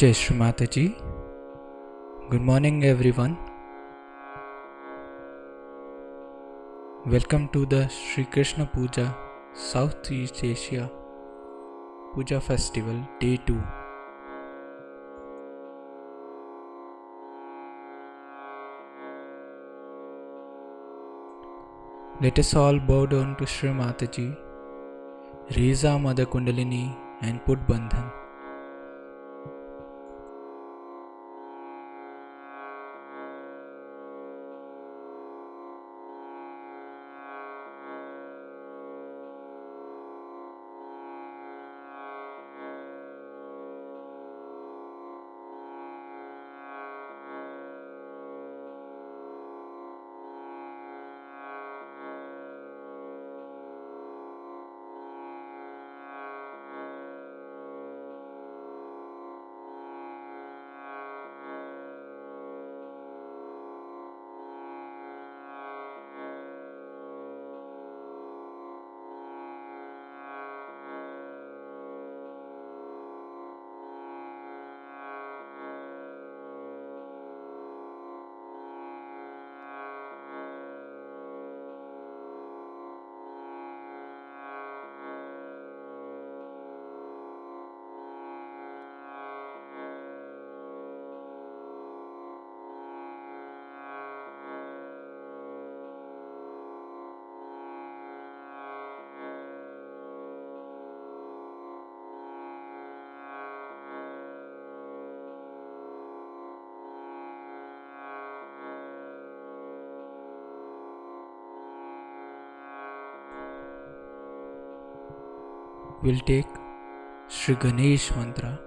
Jai Shri Mataji. Good morning everyone. Welcome to the Sri Krishna Puja Southeast Asia Puja Festival Day 2. Let us all bow down to Shri Mataji, raise our Mother Kundalini and put Bandhan. We'll take Shri Ganesh Mantra.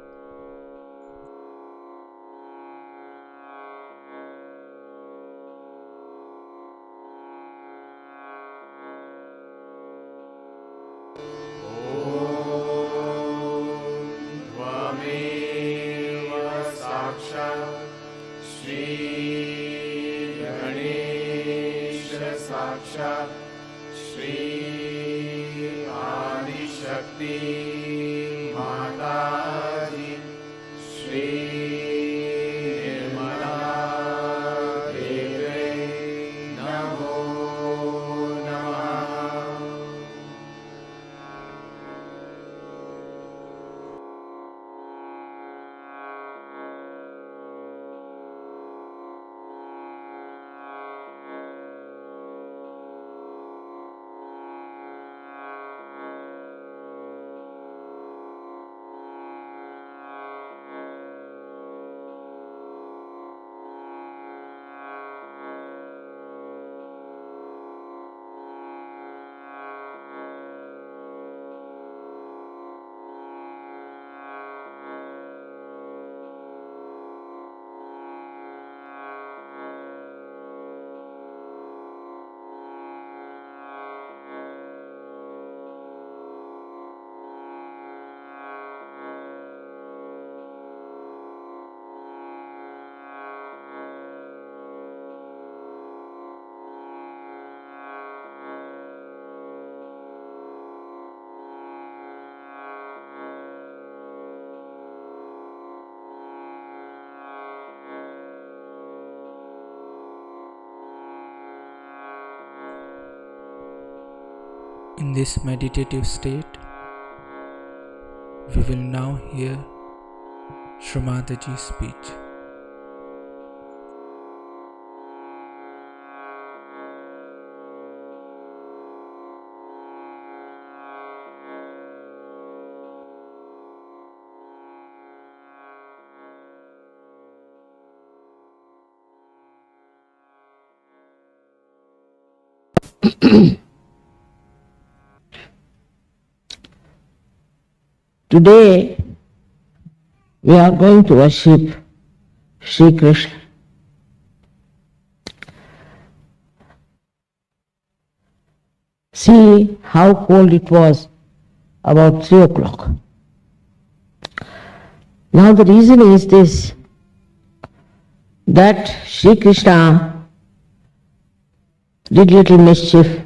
In this meditative state, we will now hear Shri Mataji's speech. Today we are going to worship Sri Krishna. See how cold it was about 3 o'clock. Now the reason is this, that Sri Krishna did little mischief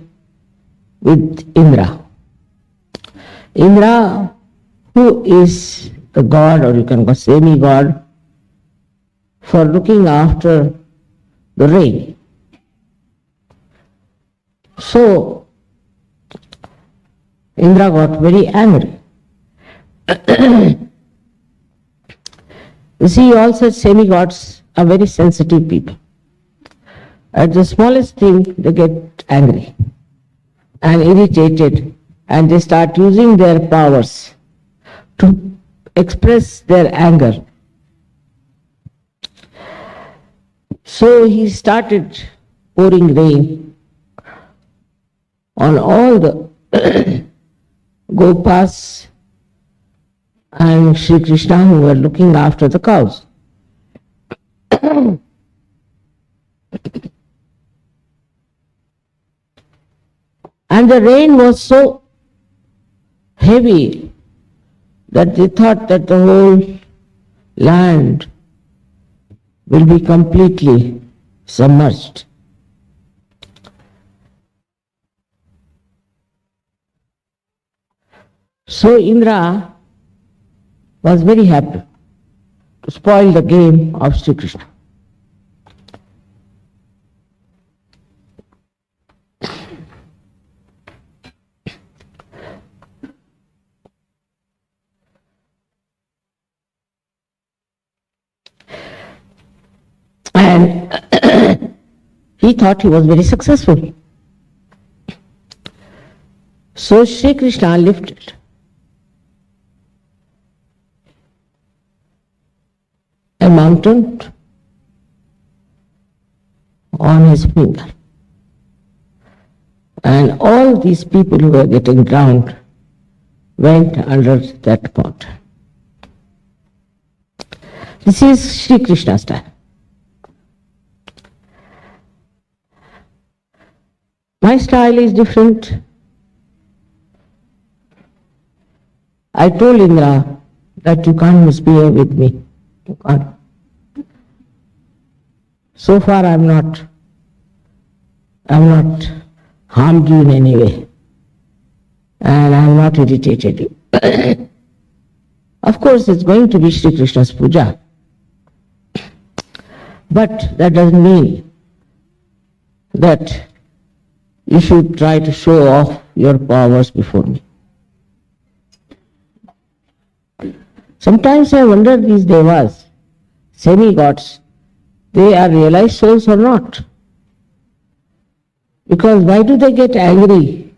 with Indra. Indra, who is the god, or you can call semi-god, for looking after the rain. So Indra got very angry. You see, all such semi-gods are very sensitive people. At the smallest thing, they get angry and irritated, and they start using their powers to express their anger. So he started pouring rain on all the Gopas and Sri Krishna who were looking after the cows. And the rain was so heavy that they thought that the whole land will be completely submerged. So Indra was very happy to spoil the game of Sri Krishna. And he thought he was very successful. So Sri Krishna lifted a mountain on his finger. And all these people who were getting drowned went under that pot. This is Sri Krishna style. My style is different. I told Indra that you can't misbehave with me. You can't. So far I'm not harmed you in any way. And I'm not irritated you. Of course it's going to be Sri Krishna's puja. But that doesn't mean that you should try to show off your powers before me. Sometimes I wonder these devas, semi-gods, they are realized souls or not? Because why do they get angry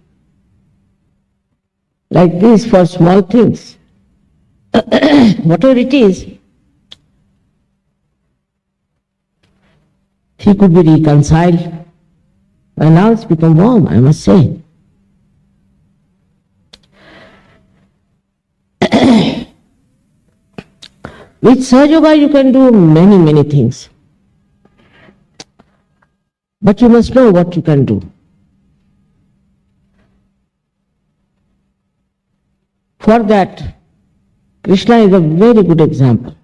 like this for small things? Whatever it is, he could be reconciled. And now it's become warm, I must say. With Sahaja Yoga you can do many, many things. But you must know what you can do. For that, Krishna is a very good example.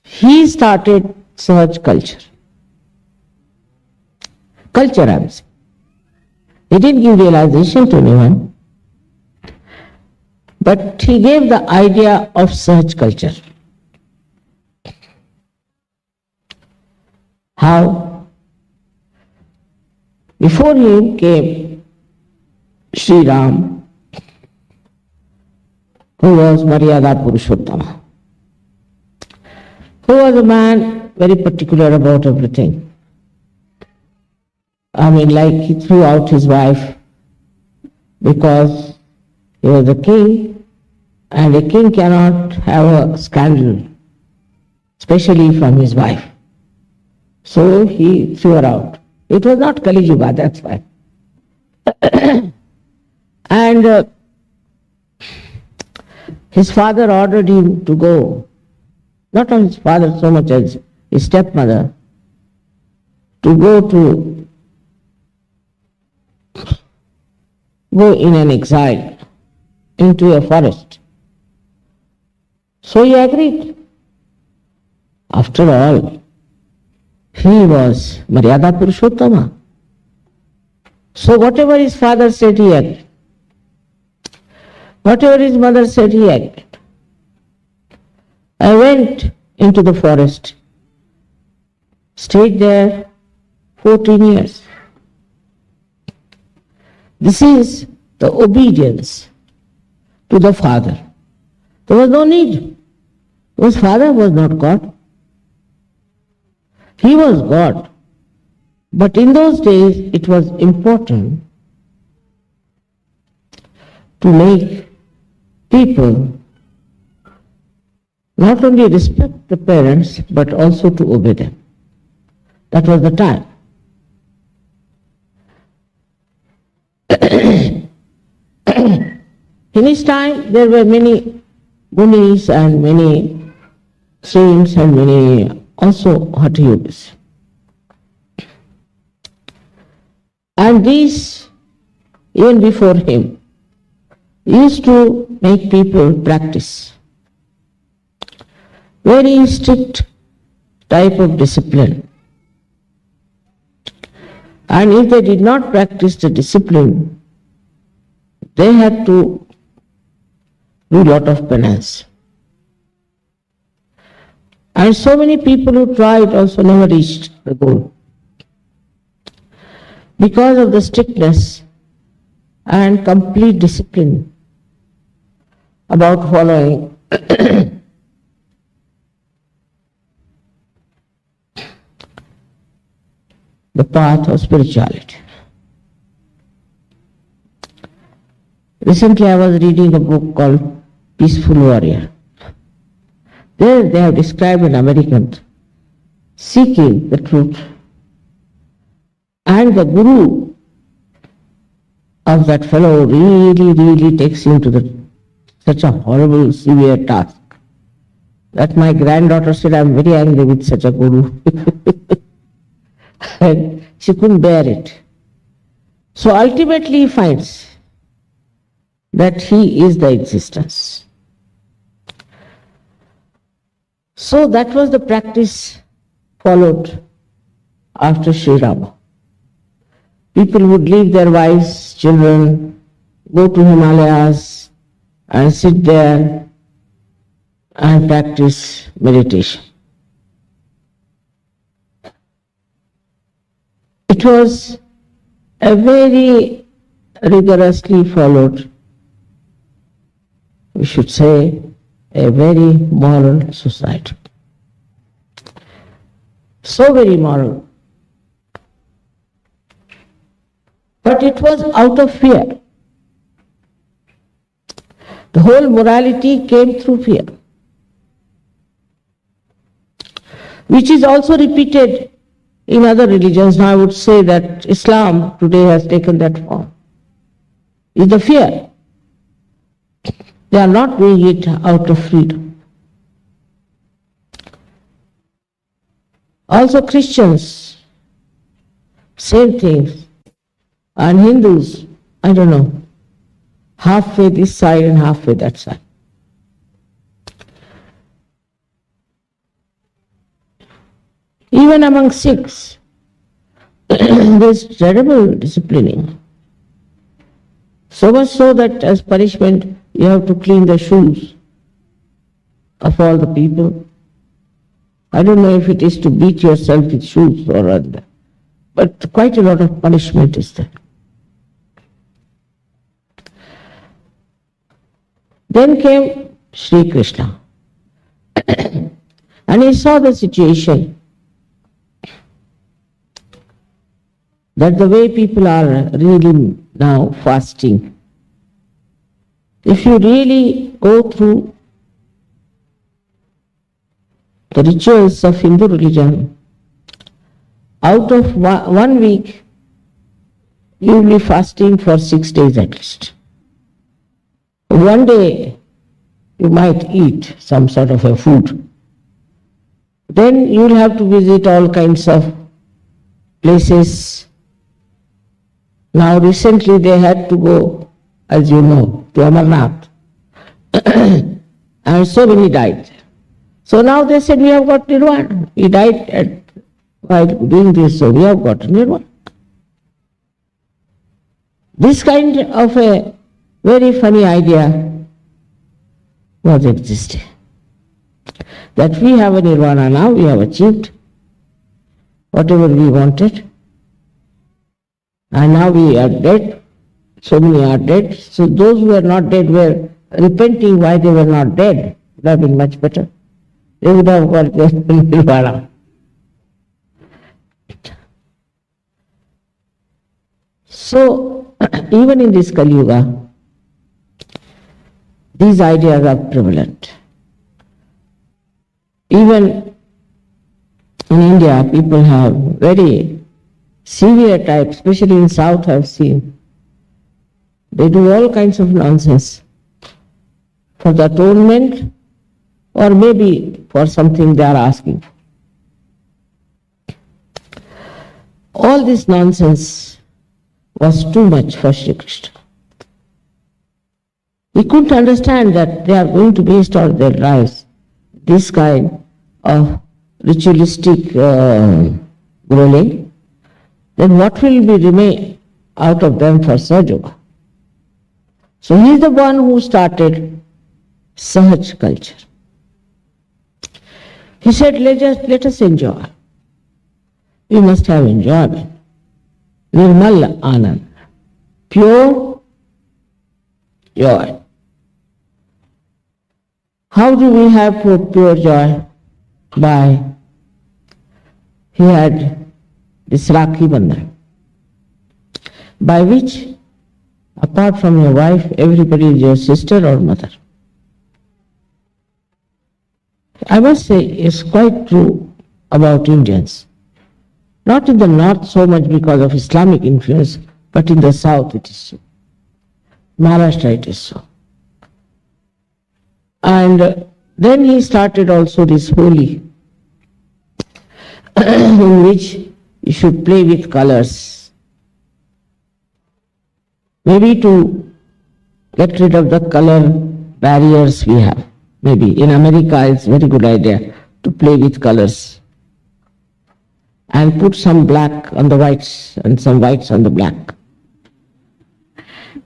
He started Sahaj culture. Culture, I am saying. He didn't give realization to anyone, but he gave the idea of Sahaj culture. How? Before him came Sri Ram, who was Maryada Purushottama, who was a man very particular about everything. I mean, like he threw out his wife because he was a king, and a king cannot have a scandal, especially from his wife. So he threw her out. It was not Kali Yuga, that's why. And his father ordered him to go, not only his father so much as his stepmother, to go in an exile into a forest. So he agreed. After all, he was Maryada Purushottama. So whatever his father said, he acted. Whatever his mother said, he acted. I went into the forest, stayed there 14 years. This is the obedience to the father. There was no need. His father was not God. He was God. But in those days, it was important to make people not only respect the parents, but also to obey them. That was the time. In his time, there were many munis and many saints and many also Hatha yogis. And these, even before him, used to make people practice very strict type of discipline. And if they did not practice the discipline, they had to do a lot of penance. And so many people who tried also never reached the goal, because of the strictness and complete discipline about following the path of spirituality. Recently I was reading a book called Peaceful Warrior. There they have described an American seeking the truth, and the guru of that fellow really takes him to such a horrible, severe task that my granddaughter said, I'm very angry with such a guru. And she couldn't bear it. So ultimately he finds that he is the existence. So that was the practice followed after Sri Rama. People would leave their wives, children, go to Himalayas and sit there and practice meditation. It was a very rigorously followed, we should say, a very moral society. So very moral. But it was out of fear. The whole morality came through fear, which is also repeated in other religions. Now I would say that Islam today has taken that form. Is the fear. They are not doing it out of freedom. Also Christians, same thing. And Hindus, I don't know, halfway this side and halfway that side. Even among Sikhs, there's terrible disciplining. So much so that as punishment, you have to clean the shoes of all the people. I don't know if it is to beat yourself with shoes or other, but quite a lot of punishment is there. Then came Sri Krishna. And he saw the situation that the way people are really now fasting, if you really go through the rituals of Hindu religion, out of 1 week, you will be fasting for 6 days at least. One day, you might eat some sort of a food. Then you will have to visit all kinds of places. Now recently they had to go, as you know, to Amarnath. And so many died. So now they said, we have got Nirvana. We died while doing this, so we have got Nirvana. This kind of a very funny idea was existing. That we have a nirvana now, we have achieved whatever we wanted, and now we are dead, so many are dead. So those who were not dead were repenting why they were not dead. It would have been much better. They would have got their nirvana. So, even in this Kali Yuga, these ideas are prevalent. Even in India, people have very severe types, especially in South I've seen. They do all kinds of nonsense for the atonement or maybe for something they are asking. All this nonsense was too much for Sri Krishna. He couldn't understand that they are going to waste all their lives, this kind of ritualistic ruling. Then what will be remain out of them for Sahaja? So he is the one who started Sahaj culture. He said, let us enjoy. We must have enjoyment. Nirmal Anand, pure joy. How do we have pure joy? He had this Rakhi Bandhan, by which, apart from your wife, everybody is your sister or mother. I must say it's quite true about Indians. Not in the north so much because of Islamic influence, but in the south it is so. Maharashtra it is so. And then he started also this Holi, in which you should play with colors. Maybe to get rid of the color barriers we have. Maybe in America it's a very good idea to play with colors and put some black on the whites and some whites on the black.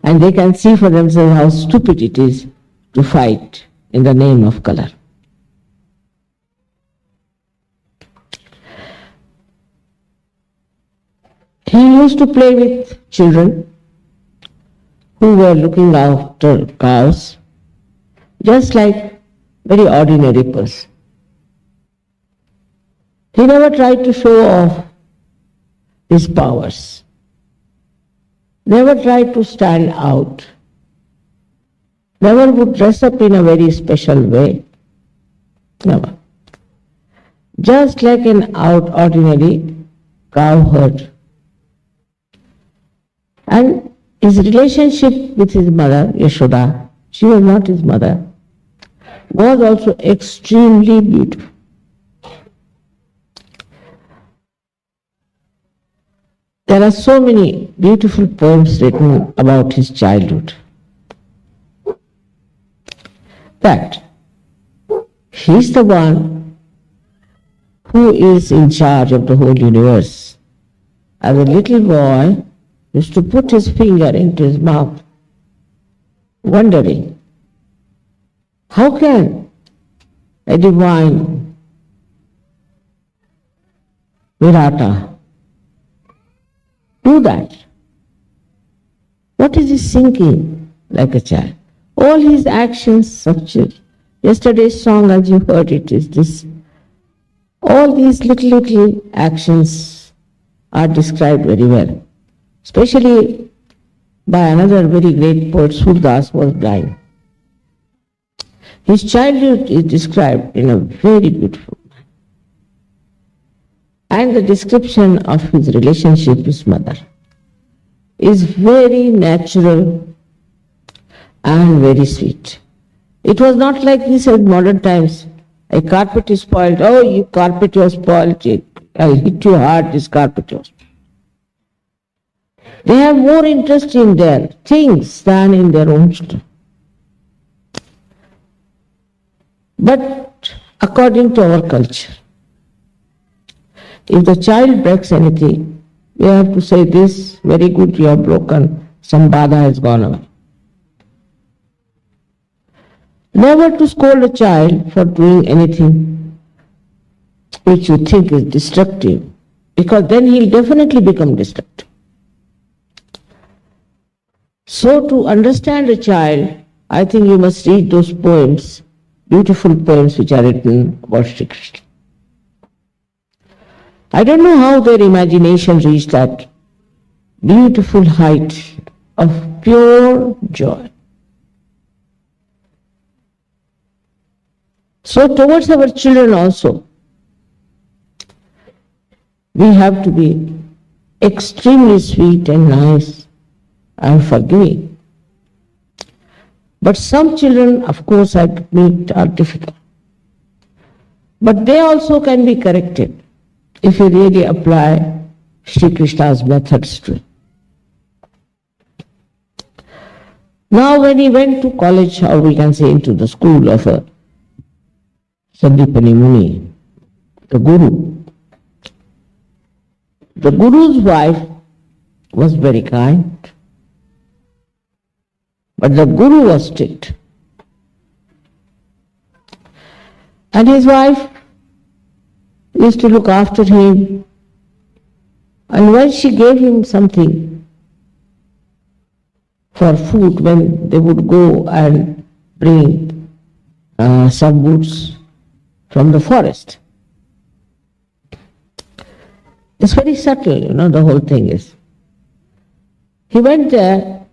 And they can see for themselves how stupid it is to fight in the name of color. He used to play with children who were looking after cows, just like very ordinary person. He never tried to show off his powers, never tried to stand out, never would dress up in a very special way, never. Just like an ordinary cowherd. And his relationship with his mother, Yashoda, she was not his mother, was also extremely beautiful. There are so many beautiful poems written about his childhood that he is the one who is in charge of the whole universe. As a little boy, he used to put his finger into his mouth, wondering, how can a divine Virata do that? What is he thinking like a child? All his actions, such as yesterday's song, as you heard it, is this. All these little actions are described very well, especially by another very great poet, Surdas, was blind. His childhood is described in a very beautiful manner. And the description of his relationship with his mother is very natural and very sweet. It was not like this in modern times. A carpet is spoiled. Oh, you carpet, you are spoiled. I'll hit you hard, this carpet was spoiled. They have more interest in their things than in their own stuff. But according to our culture, if the child breaks anything, we have to say, this, very good, you have broken. some bada has gone away. Never to scold a child for doing anything which you think is destructive, because then he'll definitely become destructive. So to understand a child, I think you must read those poems, beautiful poems which are written about Sri Krishna. I don't know how their imagination reached that beautiful height of pure joy. So towards our children also, we have to be extremely sweet and nice and forgiving. But some children, of course, I admit, are difficult. But they also can be corrected if you really apply Sri Krishna's methods to it. Now when he went to college, or we can say into the school of Sandipani Muni, the Guru's wife was very kind, but the Guru was strict. And his wife used to look after him, and when she gave him something for food, when they would go and bring some woods from the forest. It's very subtle, the whole thing is. He went there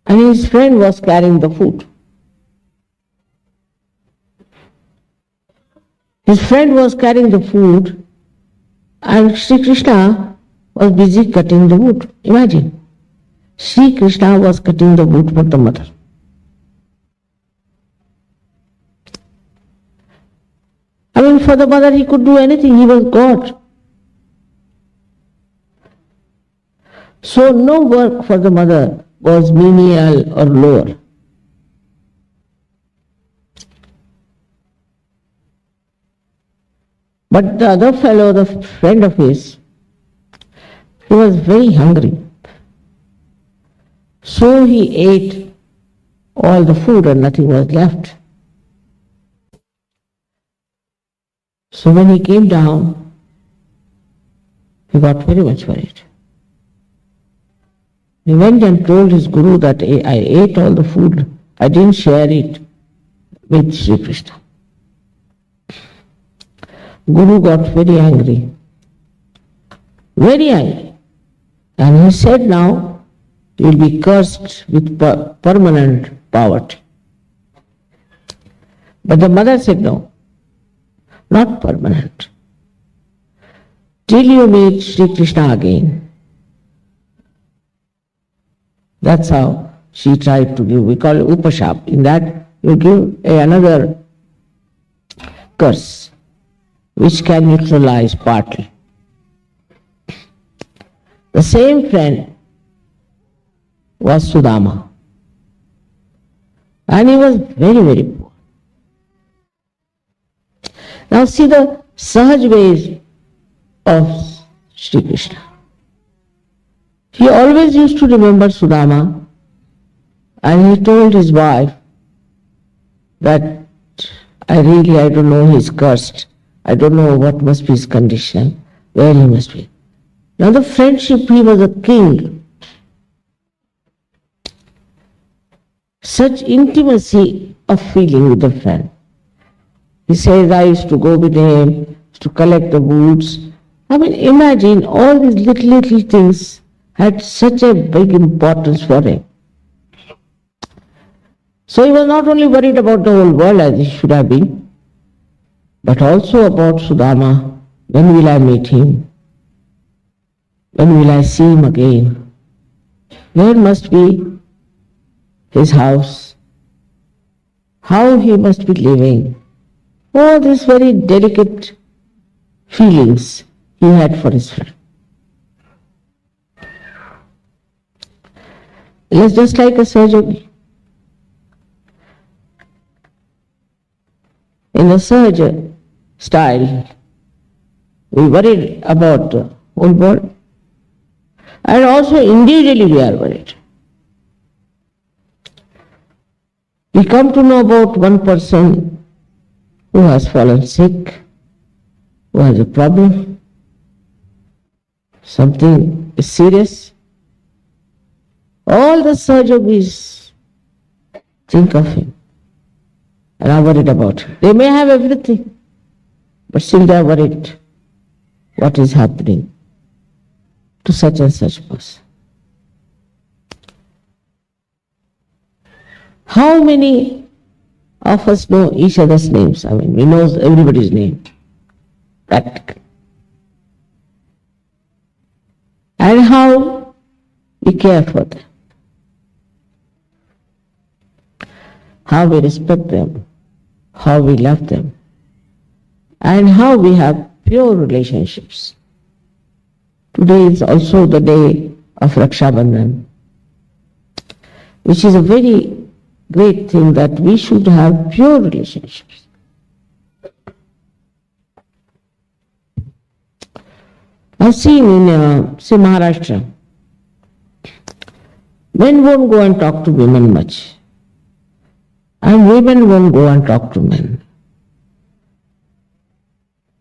and his friend was carrying the food. His friend was carrying the food and Sri Krishna was busy cutting the wood. Imagine, Sri Krishna was cutting the wood for the mother. I mean, for the mother he could do anything, he was God. So no work for the mother was menial or lower. But the other fellow, the friend of his, he was very hungry. So he ate all the food and nothing was left. So when he came down, he got very much worried. He went and told his Guru that I ate all the food, I didn't share it with Sri Krishna. Guru got very angry, and he said, now you will be cursed with permanent poverty. But the mother said, no, not permanent. Till you meet Sri Krishna again. That's how she tried to give, we call it upashap. In that you give another curse which can neutralize partly. The same friend was Sudama, and he was very, very poor. Now see the Sahaj ways of Sri Krishna. He always used to remember Sudama, and he told his wife that I don't know, he's cursed. I don't know what must be his condition, where he must be. Now the friendship, he was a king. Such intimacy of feeling with the friend. He says, I used to go with him to collect the woods. I mean, imagine all these little things had such a big importance for him. So he was not only worried about the whole world as he should have been, but also about Sudama. When will I meet him? When will I see him again? Where must be his house? How he must be living? All these very delicate feelings he had for his friend. It's just like a surgery. In the surgery style, we worried about the whole world. And also individually we are worried. We come to know about one person who has fallen sick, who has a problem, something is serious. All the Sahajogis think of him and are worried about him. They may have everything, but still they are worried what is happening to such and such person. How many of us know each other's names? I mean, we know everybody's name, practically. And how we care for them, how we respect them, how we love them, and how we have pure relationships. Today is also the day of Raksha Bandhan, which is a very great thing that we should have pure relationships. I've seen in, say, Maharashtra, men won't go and talk to women much, and women won't go and talk to men.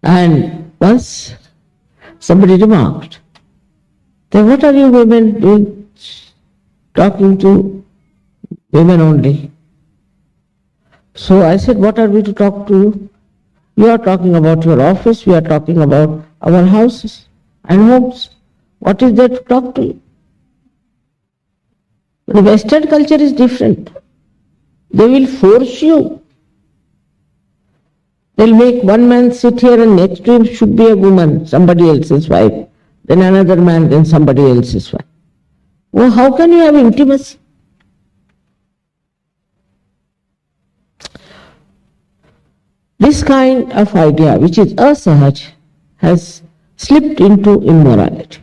And once somebody remarked, then what are you women doing, talking to women only? So I said, what are we to talk to you? You are talking about your office, we are talking about our houses and homes. What is there to talk to you? The Western culture is different. They will force you. They'll make one man sit here and next to him should be a woman, somebody else's wife, then another man, then somebody else's wife. Well, how can you have intimacy? This kind of idea, which is asahaj, has slipped into immorality.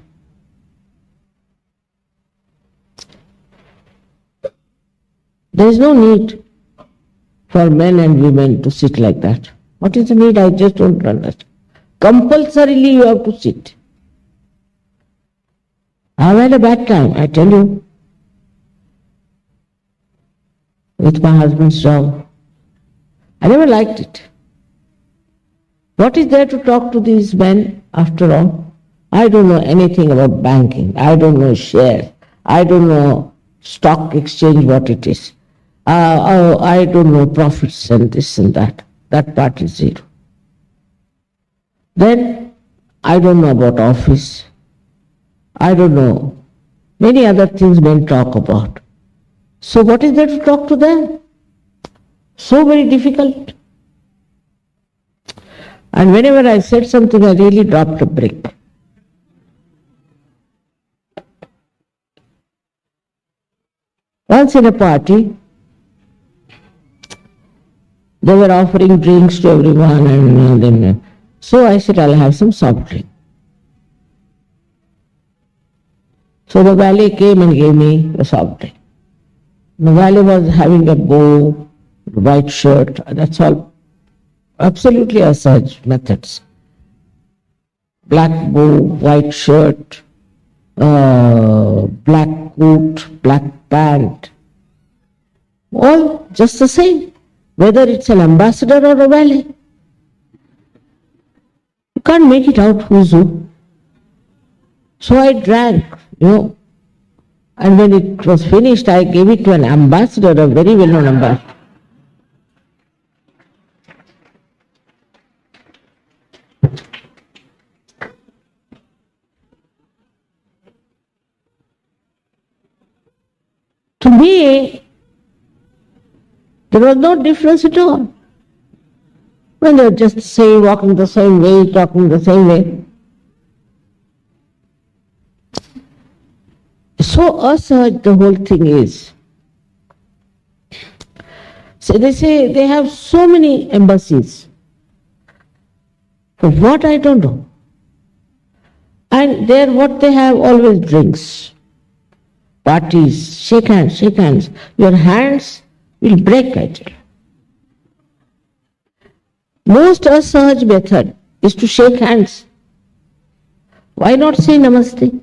There is no need for men and women to sit like that. What is the need? I just don't understand. Compulsorily you have to sit. I've had a bad time, I tell you, with my husband's job. I never liked it. What is there to talk to these men after all? I don't know anything about banking. I don't know shares. I don't know stock exchange, what it is. I don't know profits and this and that. That part is zero. Then I don't know about office. I don't know many other things men talk about. So what is there to talk to them? So very difficult. And whenever I said something, I really dropped a brick. Once in a party, they were offering drinks to everyone, and then so I said, I'll have some soft drink. So the valet came and gave me a soft drink. The valet was having a bow, white shirt, that's all. Absolutely asahaj methods. Black bow, white shirt, black coat, black pant, all just the same, whether it's an ambassador or a valet. You can't make it out who's who. So I drank, and when it was finished, I gave it to an ambassador, a very well-known ambassador. To me, there was no difference at all. When they were just the same, walking the same way, talking the same way. So asahaj the whole thing is. So they say they have so many embassies. For what, I don't know. And there what they have, always drinks. Parties, shake hands, shake hands. Your hands will break, I tell you. Most asahaj method is to shake hands. Why not say namaste?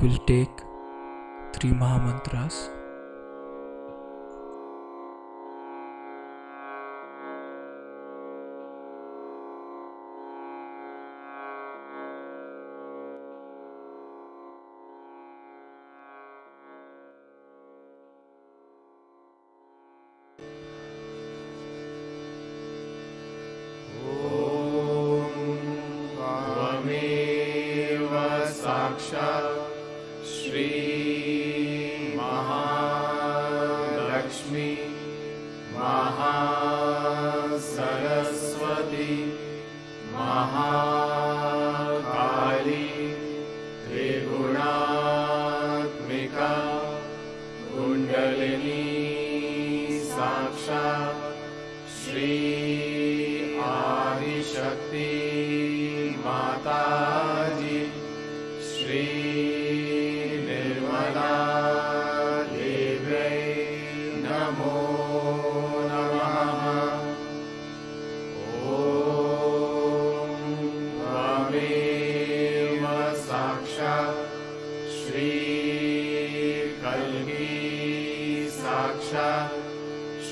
We'll take 3 Mahamantras. त्वमेव साक्षात् श्री महालक्ष्मी महासरस्वती महाकाली त्रिगुणात्मिका कुण्डलिनी साक्षात् श्री आदिशक्ति माताजी श्री निर्मला देव्यै नमो नमः। ॐ त्वमेव साक्षात् श्री कल्की साक्षात्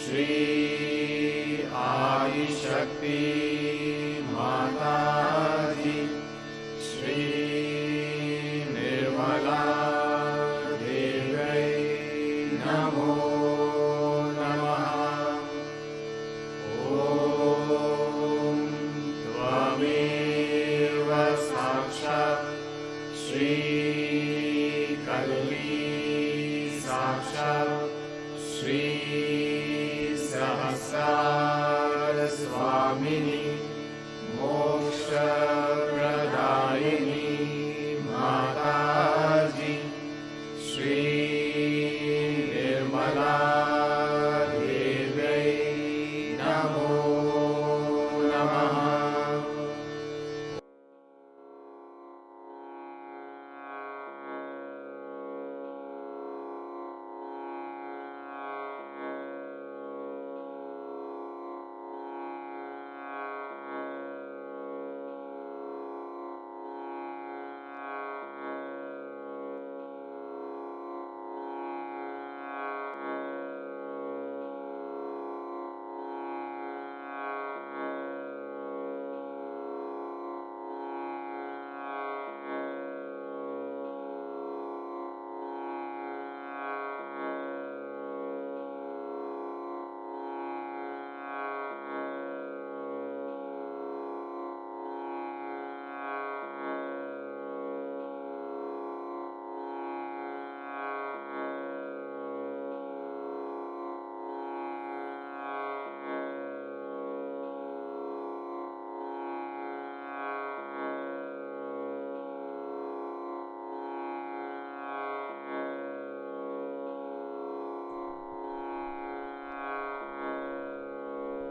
श्री आदिशक्ति माताजी श्री निर्मला देव्यै नमो नमः। ॐ त्वमेव साक्षात् श्री कल्की साक्षात् श्री सहस्रार स्वामिनी मोक्षप्रदायिनी माताजी श्री निर्मला देव्यै नमो नमः।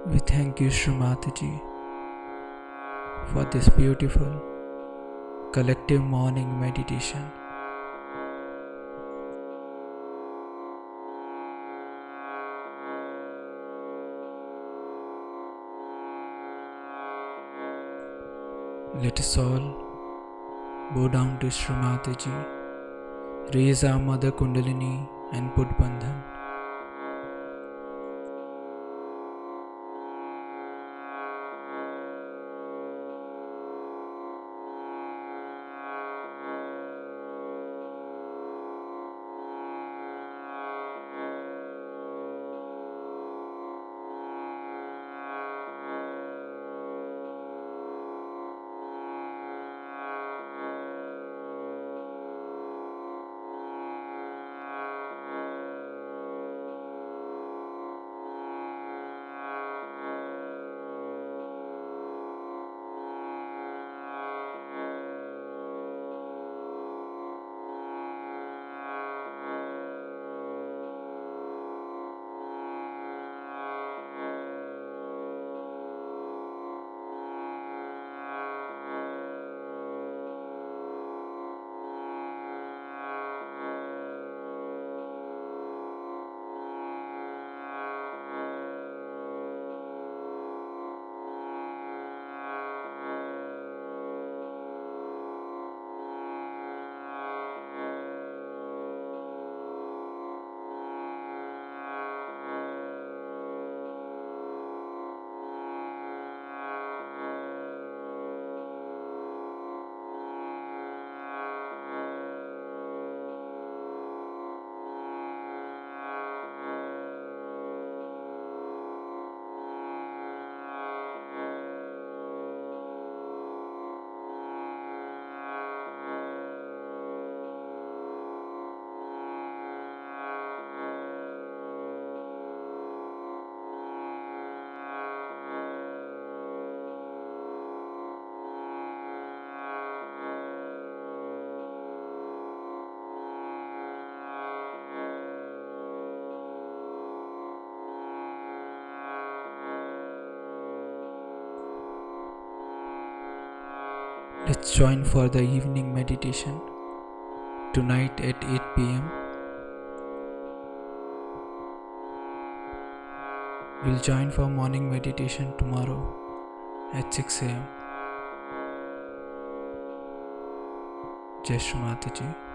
We thank you, Shri Mataji, for this beautiful collective morning meditation. Let us all bow down to Shri Mataji, raise our Mother Kundalini and put Bandhan. join for the evening meditation tonight at 8 p.m. We'll join for morning meditation tomorrow at 6 a.m. Jai Shri Mataji.